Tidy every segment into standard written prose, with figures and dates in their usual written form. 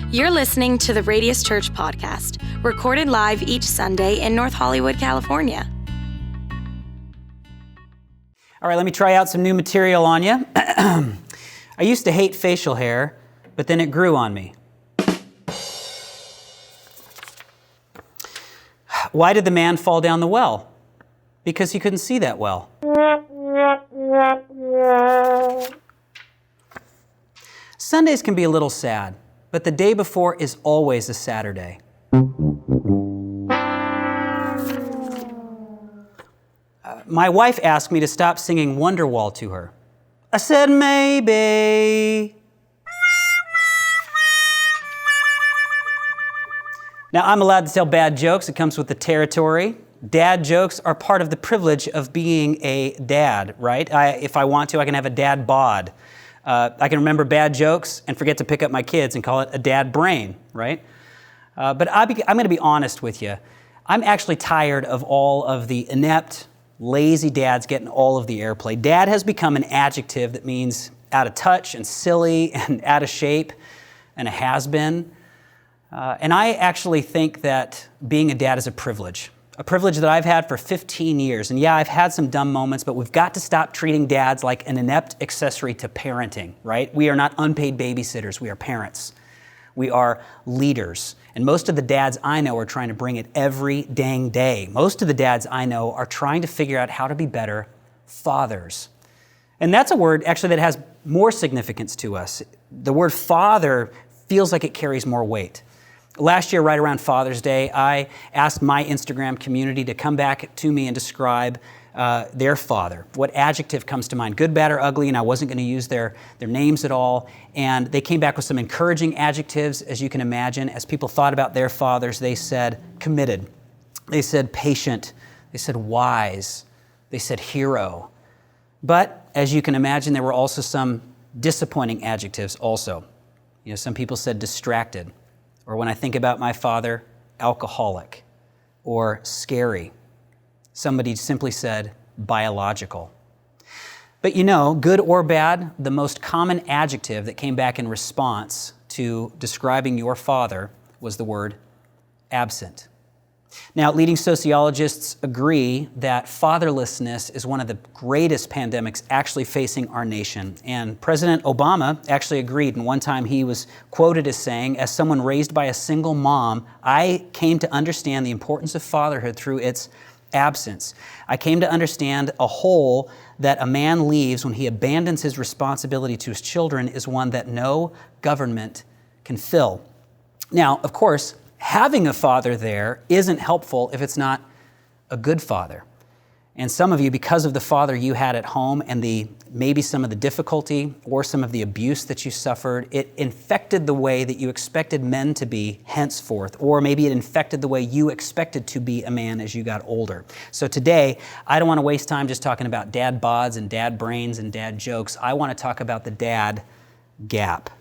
You're listening to the Radius Church podcast, recorded live each Sunday in North Hollywood, California. All right, let me try out some new material on you. I used to hate facial hair, but then it grew on me. Why did the man fall down the well? Because he couldn't see that well. Sundays can be a little sad, but the day before is always a Saturday. My wife asked me to stop singing Wonderwall to her. I said, maybe. Now, I'm allowed to tell bad jokes. It comes with the territory. Dad jokes are part of the privilege of being a dad, right? If I want to, I can have a dad bod. I can remember bad jokes and forget to pick up my kids and call it a dad brain, right? But I'm going to be honest with you. I'm actually tired of all of the inept, lazy dads getting all of the airplay. Dad has become an adjective that means out of touch and silly and out of shape and a has-been. And I actually think that being a dad is a privilege that I've had for 15 years. And yeah, I've had some dumb moments, but we've got to stop treating dads like an inept accessory to parenting, right? We are not unpaid babysitters. We are parents. We are leaders. And most of the dads I know are trying to bring it every dang day. Most of the dads I know are trying to figure out how to be better fathers. And that's a word actually that has more significance to us. The word father feels like it carries more weight. Last year, right around Father's Day, I asked my Instagram community to come back to me and describe their father. What adjective comes to mind, good, bad, or ugly, and I wasn't going to use their names at all. And they came back with some encouraging adjectives, as you can imagine. As people thought about their fathers, they said committed, they said patient, they said wise, they said hero. But as you can imagine, there were also some disappointing adjectives also. You know, some people said distracted. Or when I think about my father, alcoholic or scary. Somebody simply said biological. But you know, good or bad, the most common adjective that came back in response to describing your father was the word absent. Now, leading sociologists agree that fatherlessness is one of the greatest pandemics actually facing our nation. And President Obama actually agreed. And one time he was quoted as saying, as someone raised by a single mom, I came to understand the importance of fatherhood through its absence. I came to understand a hole that a man leaves when he abandons his responsibility to his children is one that no government can fill. Now, of course, having a father there isn't helpful if it's not a good father. And some of you, because of the father you had at home and maybe some of the difficulty or some of the abuse that you suffered, it infected the way that you expected men to be henceforth, or maybe it infected the way you expected to be a man as you got older. So today, I don't want to waste time just talking about dad bods and dad brains and dad jokes. I want to talk about the dad gap.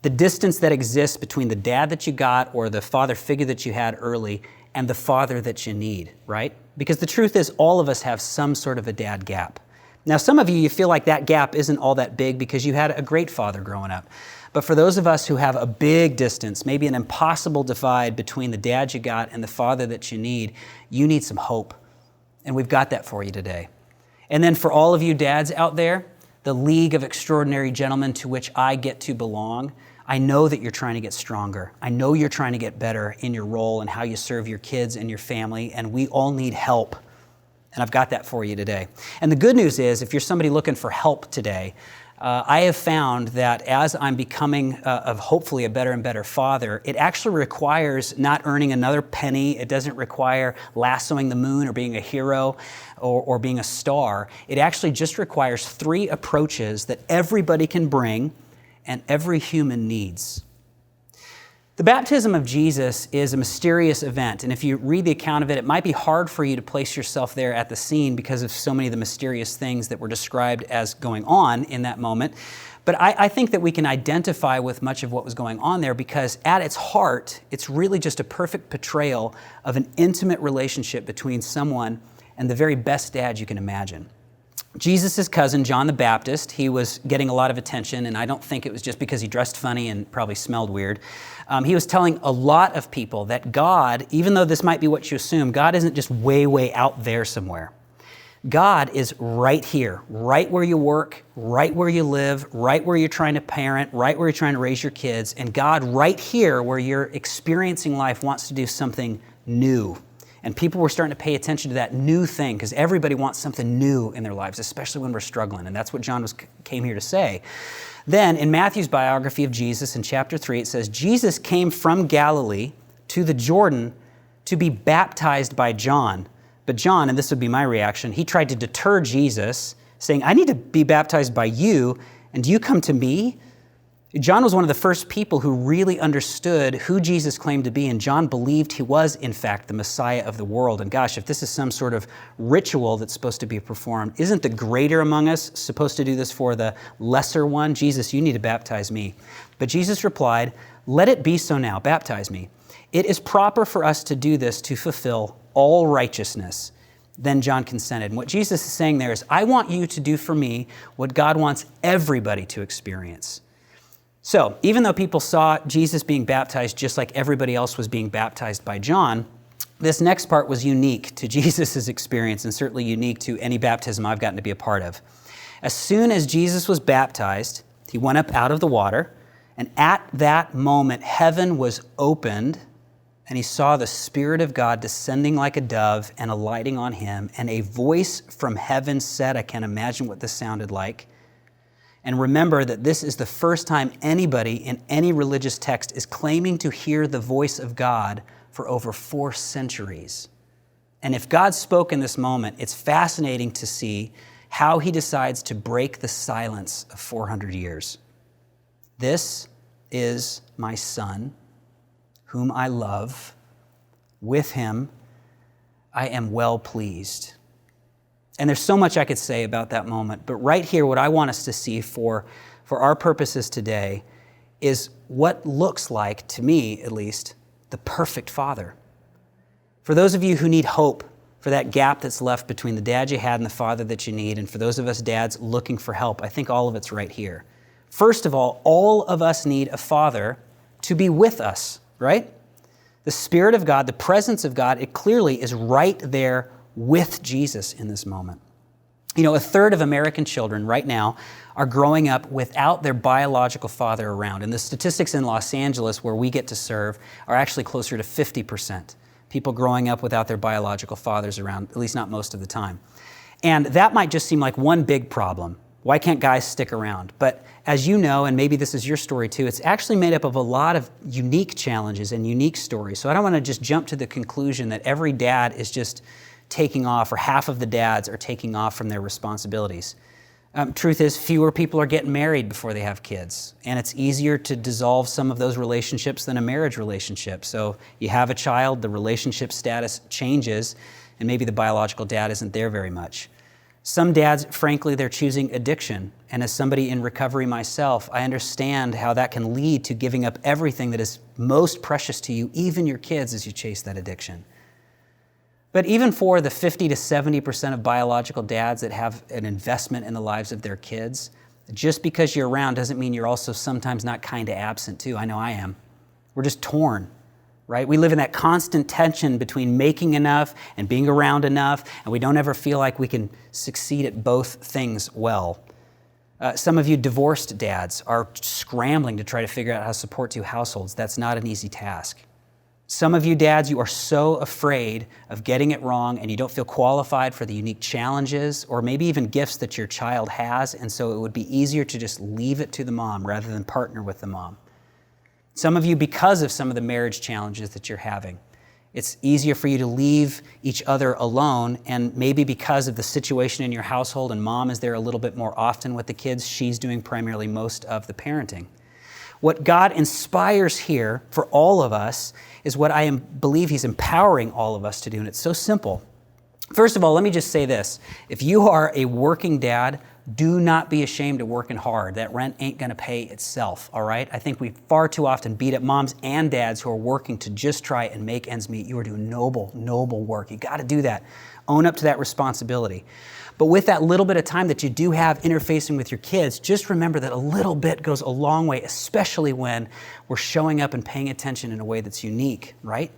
The distance that exists between the dad that you got or the father figure that you had early and the father that you need, right? Because the truth is all of us have some sort of a dad gap. Now, some of you feel like that gap isn't all that big because you had a great father growing up. But for those of us who have a big distance, maybe an impossible divide between the dad you got and the father that you need some hope. And we've got that for you today. And then for all of you dads out there, the League of Extraordinary Gentlemen to which I get to belong, I know that you're trying to get stronger. I know you're trying to get better in your role and how you serve your kids and your family, and we all need help. And I've got that for you today. And the good news is, if you're somebody looking for help today, I have found that as I'm becoming hopefully a better and better father, it actually requires not earning another penny. It doesn't require lassoing the moon or being a hero or being a star. It actually just requires 3 approaches that everybody can bring and every human needs. The baptism of Jesus is a mysterious event, and if you read the account of it, it might be hard for you to place yourself there at the scene because of so many of the mysterious things that were described as going on in that moment. But I think that we can identify with much of what was going on there because at its heart, it's really just a perfect portrayal of an intimate relationship between someone and the very best dad you can imagine. Jesus' cousin, John the Baptist, he was getting a lot of attention, and I don't think it was just because he dressed funny and probably smelled weird. He was telling a lot of people that God, even though this might be what you assume, God isn't just way, way out there somewhere. God is right here, right where you work, right where you live, right where you're trying to parent, right where you're trying to raise your kids, and God right here where you're experiencing life wants to do something new. And people were starting to pay attention to that new thing because everybody wants something new in their lives, especially when we're struggling. And that's what John came here to say. Then in Matthew's biography of Jesus in chapter 3, it says, Jesus came from Galilee to the Jordan to be baptized by John. But John, and this would be my reaction, he tried to deter Jesus, saying, I need to be baptized by you, and do you come to me? John was one of the first people who really understood who Jesus claimed to be, and John believed he was, in fact, the Messiah of the world. And gosh, if this is some sort of ritual that's supposed to be performed, isn't the greater among us supposed to do this for the lesser one? Jesus, you need to baptize me. But Jesus replied, let it be so now, baptize me. It is proper for us to do this to fulfill all righteousness. Then John consented. And what Jesus is saying there is, I want you to do for me what God wants everybody to experience. So, even though people saw Jesus being baptized just like everybody else was being baptized by John, this next part was unique to Jesus' experience and certainly unique to any baptism I've gotten to be a part of. As soon as Jesus was baptized, he went up out of the water, and at that moment, heaven was opened, and he saw the Spirit of God descending like a dove and alighting on him, and a voice from heaven said, I can't imagine what this sounded like. And remember that this is the first time anybody in any religious text is claiming to hear the voice of God for over 4 centuries. And if God spoke in this moment, it's fascinating to see how he decides to break the silence of 400 years. This is my Son, whom I love. With him I am well pleased. And there's so much I could say about that moment, but right here, what I want us to see for our purposes today is what looks like, to me at least, the perfect father. For those of you who need hope for that gap that's left between the dad you had and the father that you need, and for those of us dads looking for help, I think all of it's right here. First of all of us need a father to be with us, right? The Spirit of God, the presence of God, it clearly is right there with Jesus in this moment. You know, 1/3 of American children right now are growing up without their biological father around. And the statistics in Los Angeles, where we get to serve, are actually closer to 50%. People growing up without their biological fathers around, at least not most of the time. And that might just seem like one big problem. Why can't guys stick around? But as you know, and maybe this is your story too, it's actually made up of a lot of unique challenges and unique stories. So I don't want to just jump to the conclusion that every dad is just taking off, or half of the dads are taking off from their responsibilities. Truth is, fewer people are getting married before they have kids, and it's easier to dissolve some of those relationships than a marriage relationship. So you have a child, the relationship status changes, and maybe the biological dad isn't there very much. Some dads, frankly, they're choosing addiction, and as somebody in recovery myself, I understand how that can lead to giving up everything that is most precious to you, even your kids, as you chase that addiction. But even for the 50 to 70% of biological dads that have an investment in the lives of their kids, just because you're around doesn't mean you're also sometimes not kind of absent too. I know I am. We're just torn, right? We live in that constant tension between making enough and being around enough, and we don't ever feel like we can succeed at both things well. Some of you divorced dads are scrambling to try to figure out how to support 2 households. That's not an easy task. Some of you dads, you are so afraid of getting it wrong and you don't feel qualified for the unique challenges or maybe even gifts that your child has, and so it would be easier to just leave it to the mom rather than partner with the mom. Some of you, because of some of the marriage challenges that you're having, it's easier for you to leave each other alone, and maybe because of the situation in your household and mom is there a little bit more often with the kids, she's doing primarily most of the parenting. What God inspires here for all of us is what I believe he's empowering all of us to do, and it's so simple. First of all, let me just say this. If you are a working dad, Do not be ashamed of working hard. That rent ain't going to pay itself, all right? I think we far too often beat up moms and dads who are working to just try and make ends meet. You are doing noble, noble work. You got to do that. Own up to that responsibility. But with that little bit of time that you do have interfacing with your kids, just remember that a little bit goes a long way, especially when we're showing up and paying attention in a way that's unique, right?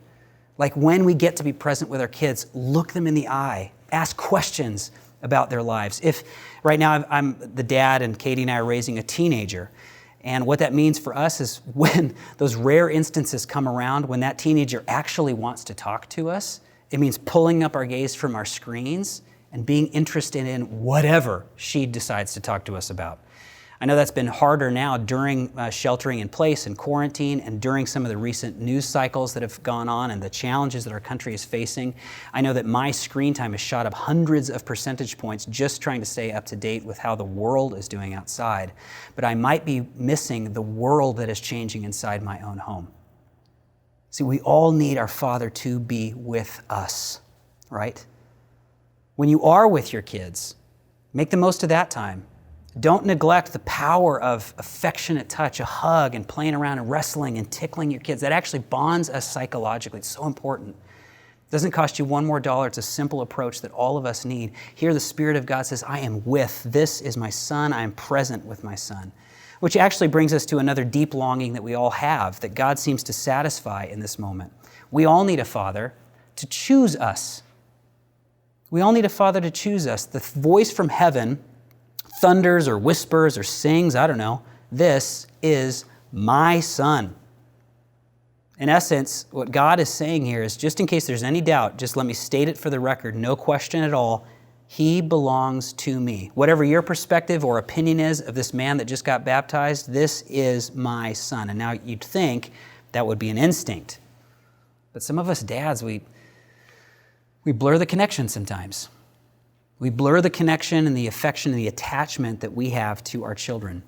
Like when we get to be present with our kids, look them in the eye, ask questions about their lives. If right now I'm the dad and Katie and I are raising a teenager, and what that means for us is when those rare instances come around when that teenager actually wants to talk to us, it means pulling up our gaze from our screens and being interested in whatever she decides to talk to us about. I know that's been harder now during sheltering in place and quarantine and during some of the recent news cycles that have gone on and the challenges that our country is facing. I know that my screen time has shot up hundreds of percentage points just trying to stay up to date with how the world is doing outside. But I might be missing the world that is changing inside my own home. See, we all need our Father to be with us, right? When you are with your kids, make the most of that time. Don't neglect the power of affectionate touch, a hug, and playing around and wrestling and tickling your kids. That actually bonds us psychologically. It's so important. It doesn't cost you $1 more. It's a simple approach that all of us need. Here the Spirit of God says, I am with. This is my son. I am present with my son. Which actually brings us to another deep longing that we all have, that God seems to satisfy in this moment. We all need a father to choose us. We all need a father to choose us. The voice from heaven thunders or whispers or sings, I don't know, this is my son. In essence, what God is saying here is, just in case there's any doubt, just let me state it for the record, no question at all, he belongs to me. Whatever your perspective or opinion is of this man that just got baptized, this is my son. And now you'd think that would be an instinct. But some of us dads, we blur the connection sometimes. We blur the connection and the affection and the attachment that we have to our children.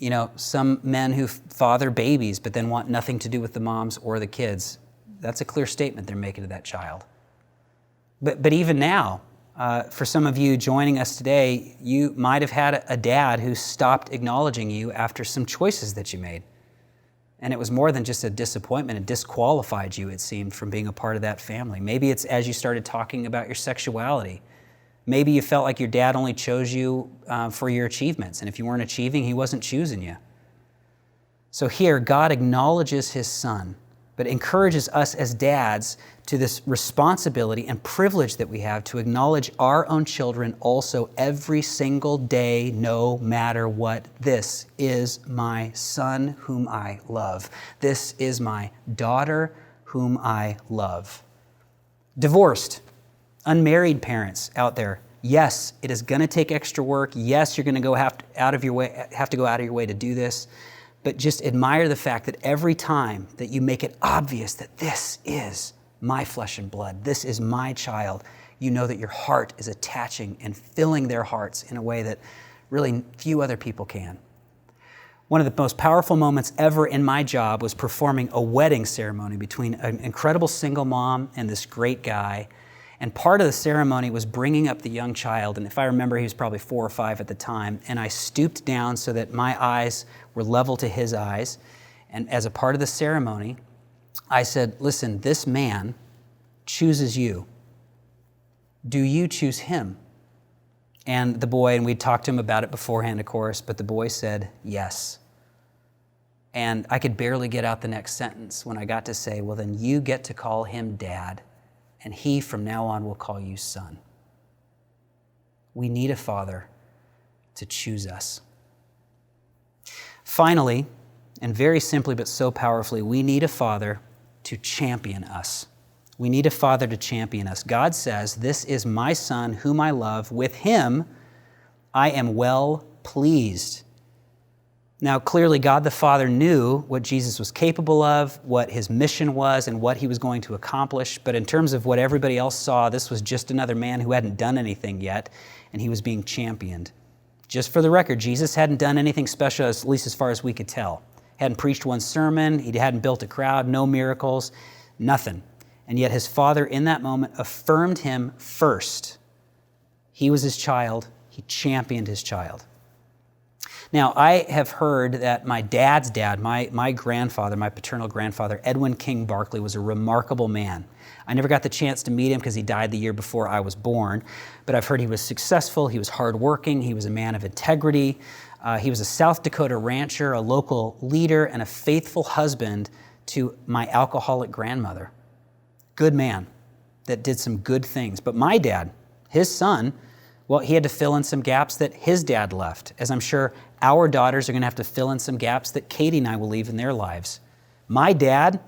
You know, some men who father babies but then want nothing to do with the moms or the kids. That's a clear statement they're making to that child. But even now, for some of you joining us today, you might have had a dad who stopped acknowledging you after some choices that you made. And it was more than just a disappointment. It disqualified you, it seemed, from being a part of that family. Maybe it's as you started talking about your sexuality. Maybe you felt like your dad only chose you for your achievements, and if you weren't achieving, he wasn't choosing you. So here, God acknowledges his son, but encourages us as dads to this responsibility and privilege that we have to acknowledge our own children also every single day, no matter what. This is my son whom I love. This is my daughter whom I love. Divorced, unmarried parents out there, yes, it is going to take extra work. Yes, you're going to have to go out of your way to do this. But just admire the fact that every time that you make it obvious that this is my flesh and blood, this is my child, you know that your heart is attaching and filling their hearts in a way that really few other people can. One of the most powerful moments ever in my job was performing a wedding ceremony between an incredible single mom and this great guy. And part of the ceremony was bringing up the young child. And if I remember, he was probably 4 or 5 at the time. And I stooped down so that my eyes were level to his eyes. And as a part of the ceremony, I said, listen, this man chooses you. Do you choose him? And the boy, and we talked to him about it beforehand, of course, but the boy said, yes. And I could barely get out the next sentence when I got to say, well, then you get to call him Dad. And he from now on will call you son. We need a father to choose us. Finally, and very simply but so powerfully, we need a father to champion us. We need a father to champion us. God says, this is my son whom I love. With him I am well pleased. Now, clearly, God the Father knew what Jesus was capable of, what his mission was, and what he was going to accomplish. But in terms of what everybody else saw, this was just another man who hadn't done anything yet, and he was being championed. Just for the record, Jesus hadn't done anything special, at least as far as we could tell. Hadn't preached one sermon, he hadn't built a crowd, no miracles, nothing. And yet his Father in that moment affirmed him first. He was his child. He championed his child. Now, I have heard that my dad's dad, my grandfather, my paternal grandfather, Edwin King Barkley, was a remarkable man. I never got the chance to meet him because he died the year before I was born, but I've heard he was successful, he was hardworking, he was a man of integrity, he was a South Dakota rancher, a local leader, and a faithful husband to my alcoholic grandmother. Good man that did some good things. But my dad, his son, well, he had to fill in some gaps that his dad left, as I'm sure our daughters are going to have to fill in some gaps that Katie and I will leave in their lives. My dad,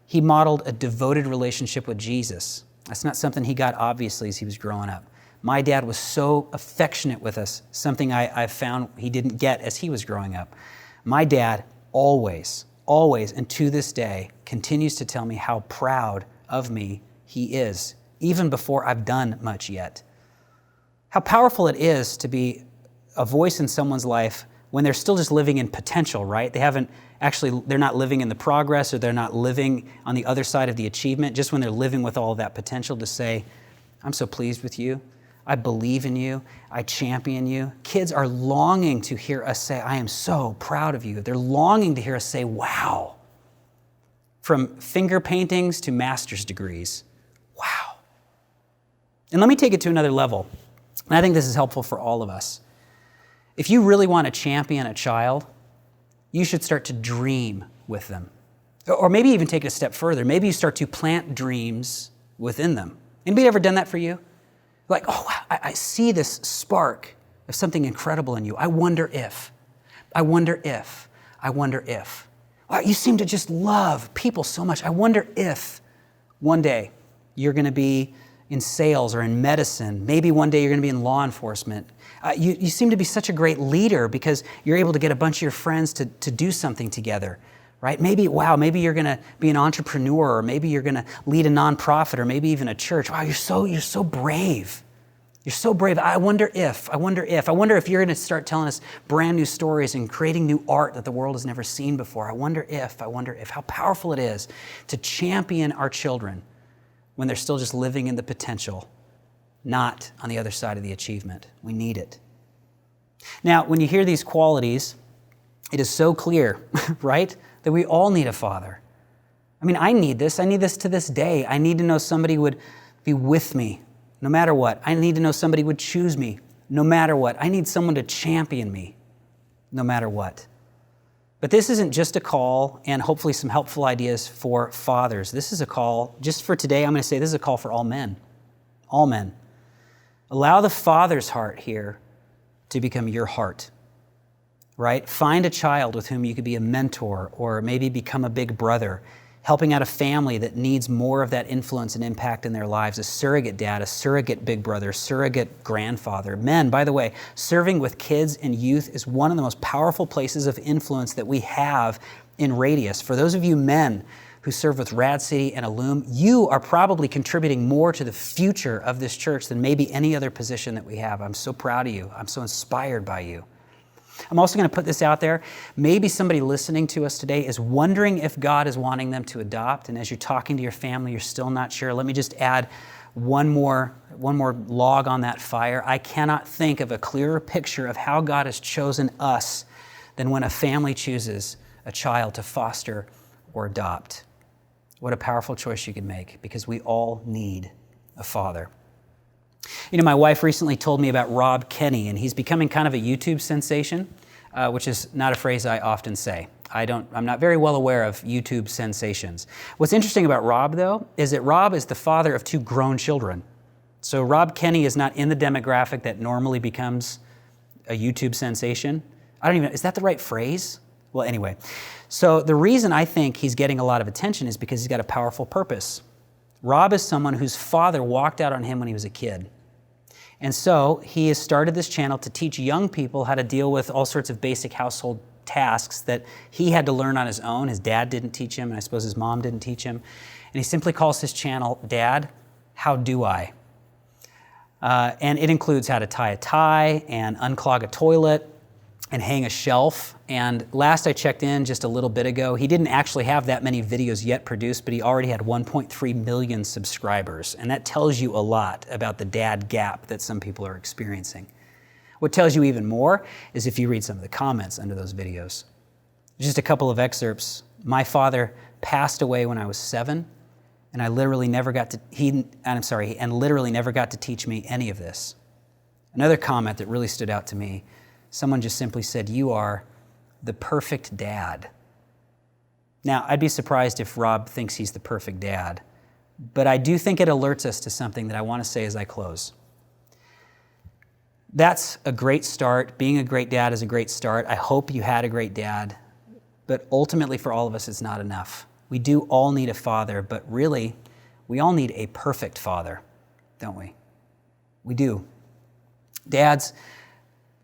he modeled a devoted relationship with Jesus. That's not something he got obviously as he was growing up. My dad was so affectionate with us, something I found he didn't get as he was growing up. My dad always, and to this day, continues to tell me how proud of me he is, even before I've done much yet. How powerful it is to be a voice in someone's life when they're still just living in potential, right? They're not living in the progress, or they're not living on the other side of the achievement, just when they're living with all of that potential, to say, I'm so pleased with you. I believe in you. I champion you. Kids are longing to hear us say, I am so proud of you. They're longing to hear us say, wow. From finger paintings to master's degrees. Wow. And let me take it to another level. And I think this is helpful for all of us. If you really want to champion a child, you should start to dream with them. Or maybe even take it a step further. Maybe you start to plant dreams within them. Anybody ever done that for you? Like, oh, wow, I see this spark of something incredible in you. I wonder if. Wow, you seem to just love people so much. I wonder if one day you're going to be in sales or in medicine. Maybe one day you're going to be in law enforcement. You seem to be such a great leader because you're able to get a bunch of your friends to do something together, right? Maybe you're going to be an entrepreneur, or maybe you're going to lead a nonprofit, or maybe even a church. Wow, you're so brave. You're so brave. I wonder if you're going to start telling us brand new stories and creating new art that the world has never seen before. I wonder if, how powerful it is to champion our children when they're still just living in the potential, not on the other side of the achievement. We need it. Now, when you hear these qualities, it is so clear, right, that we all need a father. I mean, I need this to this day. I need to know somebody would be with me no matter what. I need to know somebody would choose me no matter what. I need someone to champion me no matter what. But this isn't just a call and hopefully some helpful ideas for fathers. This is a call, just for today, I'm going to say this is a call for all men. All men. Allow the father's heart here to become your heart, right? Find a child with whom you could be a mentor, or maybe become a big brother, helping out a family that needs more of that influence and impact in their lives, a surrogate dad, a surrogate big brother, surrogate grandfather. Men, by the way, serving with kids and youth is one of the most powerful places of influence that we have in Radius. For those of you men who serve with Rad City and Illume, you are probably contributing more to the future of this church than maybe any other position that we have. I'm so proud of you. I'm so inspired by you. I'm also going to put this out there. Maybe somebody listening to us today is wondering if God is wanting them to adopt, and as you're talking to your family, you're still not sure. Let me just add one more log on that fire. I cannot think of a clearer picture of how God has chosen us than when a family chooses a child to foster or adopt. What a powerful choice you can make, because we all need a father. You know, my wife recently told me about Rob Kenny, and he's becoming kind of a YouTube sensation, which is not a phrase I often say. I'm not very well aware of YouTube sensations. What's interesting about Rob, though, is that Rob is the father of 2 grown children. So Rob Kenny is not in the demographic that normally becomes a YouTube sensation. Is that the right phrase? Well, anyway. So the reason I think he's getting a lot of attention is because he's got a powerful purpose. Rob is someone whose father walked out on him when he was a kid. And so he has started this channel to teach young people how to deal with all sorts of basic household tasks that he had to learn on his own. His dad didn't teach him, and I suppose his mom didn't teach him. And he simply calls his channel, Dad, How Do I? And it includes how to tie a tie and unclog a toilet and hang a shelf. And last I checked in just a little bit ago, he didn't actually have that many videos yet produced, but he already had 1.3 million subscribers. And that tells you a lot about the dad gap that some people are experiencing. What tells you even more is if you read some of the comments under those videos. Just a couple of excerpts. My father passed away when I was 7, and I literally never got to, literally never got to teach me any of this. Another comment that really stood out to me, someone just simply said, "You are the perfect dad." Now, I'd be surprised if Rob thinks he's the perfect dad, but I do think it alerts us to something that I want to say as I close. That's a great start. Being a great dad is a great start. I hope you had a great dad, but ultimately for all of us, it's not enough. We do all need a father, but really, we all need a perfect father, don't we? We do. Dads,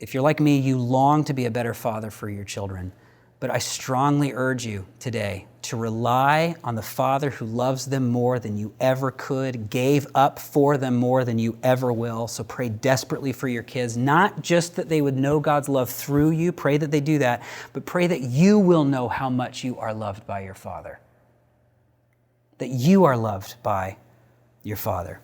if you're like me, you long to be a better father for your children. But I strongly urge you today to rely on the Father who loves them more than you ever could, gave up for them more than you ever will. So pray desperately for your kids, not just that they would know God's love through you, pray that they do that, but pray that you will know how much you are loved by your Father. That you are loved by your Father.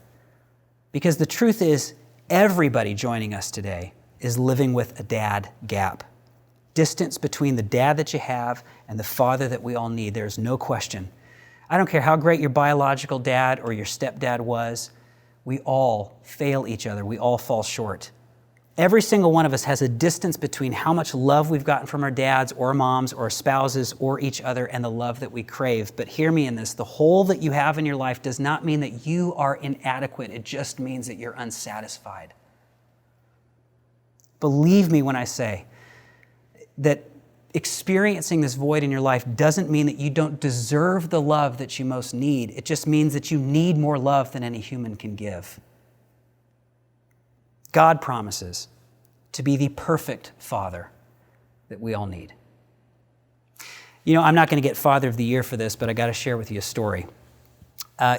Because the truth is, everybody joining us today is living with a dad gap. Distance between the dad that you have and the father that we all need. There's no question. I don't care how great your biological dad or your stepdad was, we all fail each other. We all fall short. Every single one of us has a distance between how much love we've gotten from our dads or moms or spouses or each other and the love that we crave. But hear me in this, the hole that you have in your life does not mean that you are inadequate. It just means that you're unsatisfied. Believe me when I say that experiencing this void in your life doesn't mean that you don't deserve the love that you most need. It just means that you need more love than any human can give. God promises to be the perfect father that we all need. You know, I'm not going to get Father of the Year for this, but I got to share with you a story.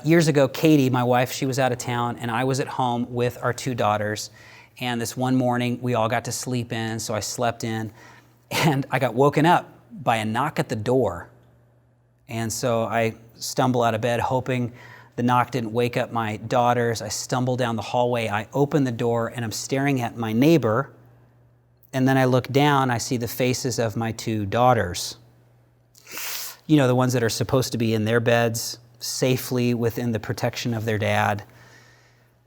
Years ago, Katie, my wife, she was out of town, and I was at home with our 2 daughters. And this one morning, we all got to sleep in, so I slept in. And I got woken up by a knock at the door. And so I stumble out of bed hoping the knock didn't wake up my daughters. I stumble down the hallway. I open the door and I'm staring at my neighbor. And then I look down, I see the faces of my 2 daughters. You know, the ones that are supposed to be in their beds safely within the protection of their dad.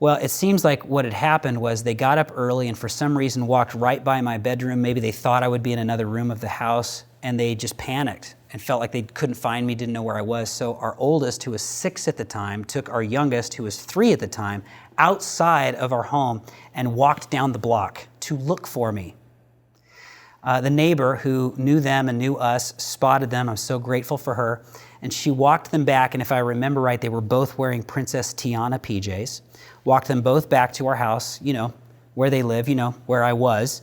Well, it seems like what had happened was they got up early and for some reason walked right by my bedroom. Maybe they thought I would be in another room of the house, and they just panicked and felt like they couldn't find me, didn't know where I was. So our oldest, who was 6 at the time, took our youngest, who was 3 at the time, outside of our home and walked down the block to look for me. The neighbor who knew them and knew us spotted them. I'm so grateful for her. And she walked them back, and if I remember right, they were both wearing Princess Tiana PJs. Walked them both back to our house, you know, where they live, you know, where I was.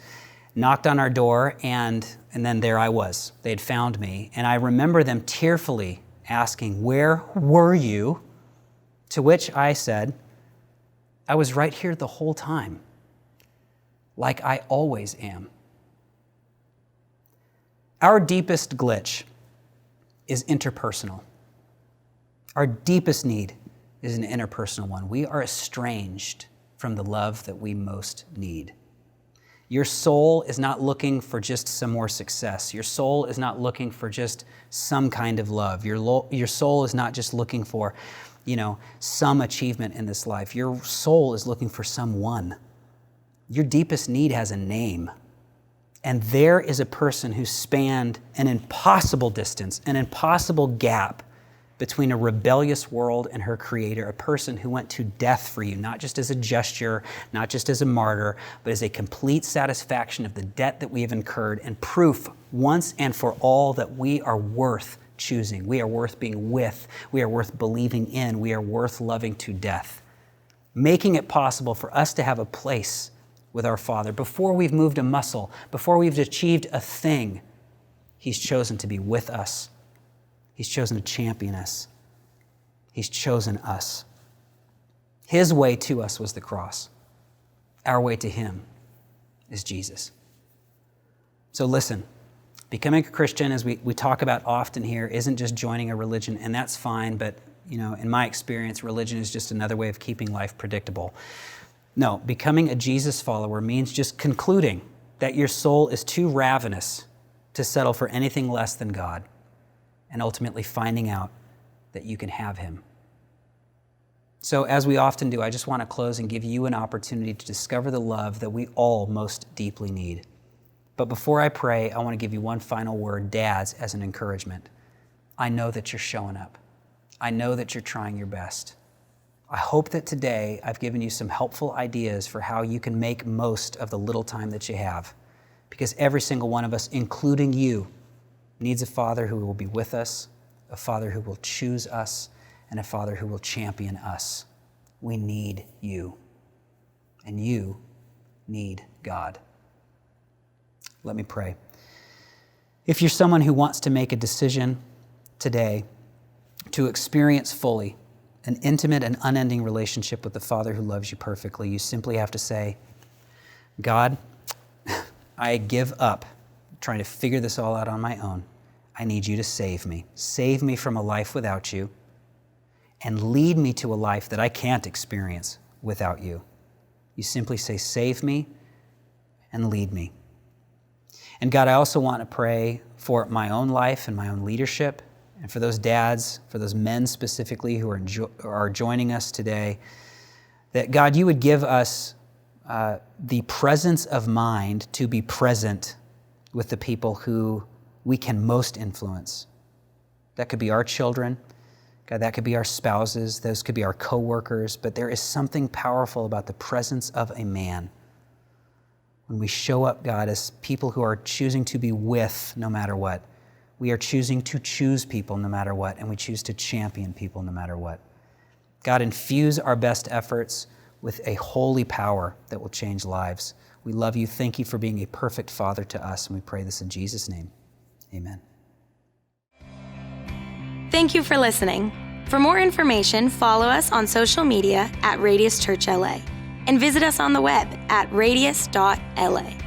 Knocked on our door, and then there I was. They had found me. And I remember them tearfully asking, "Where were you?" To which I said, "I was right here the whole time, like I always am." Our deepest glitch is interpersonal. Our deepest need is an interpersonal one. We are estranged from the love that we most need. Your soul is not looking for just some more success. Your soul is not looking for just some kind of love. Your soul is not just looking for, you know, some achievement in this life. Your soul is looking for someone. Your deepest need has a name. And there is a person who spanned an impossible distance, an impossible gap between a rebellious world and her creator, a person who went to death for you, not just as a gesture, not just as a martyr, but as a complete satisfaction of the debt that we have incurred and proof once and for all that we are worth choosing. We are worth being with. We are worth believing in. We are worth loving to death. Making it possible for us to have a place with our Father. Before we've moved a muscle, before we've achieved a thing, He's chosen to be with us. He's chosen to champion us. He's chosen us. His way to us was the cross. Our way to Him is Jesus. So listen, becoming a Christian, as we talk about often here, isn't just joining a religion, and that's fine, but you know, in my experience, religion is just another way of keeping life predictable. No, becoming a Jesus follower means just concluding that your soul is too ravenous to settle for anything less than God, and ultimately finding out that you can have him. So as we often do, I just want to close and give you an opportunity to discover the love that we all most deeply need. But before I pray, I want to give you one final word, dads, as an encouragement. I know that you're showing up. I know that you're trying your best. I hope that today I've given you some helpful ideas for how you can make most of the little time that you have. Because every single one of us, including you, needs a father who will be with us, a father who will choose us, and a father who will champion us. We need you. And you need God. Let me pray. If you're someone who wants to make a decision today to experience fully an intimate and unending relationship with the Father who loves you perfectly, you simply have to say, God, I give up trying to figure this all out on my own. I need you to save me. Save me from a life without you and lead me to a life that I can't experience without you. You simply say, save me and lead me. And God, I also want to pray for my own life and my own leadership, and for those dads, for those men specifically who are joining us today, that God, you would give us the presence of mind to be present with the people who we can most influence. That could be our children. God, that could be our spouses. Those could be our coworkers. But there is something powerful about the presence of a man. When we show up, God, as people who are choosing to be with no matter what, we are choosing to choose people no matter what, and we choose to champion people no matter what. God, infuse our best efforts with a holy power that will change lives. We love you. Thank you for being a perfect Father to us, and we pray this in Jesus' name. Amen. Thank you for listening. For more information, follow us on social media at Radius Church LA and visit us on the web at radius.la.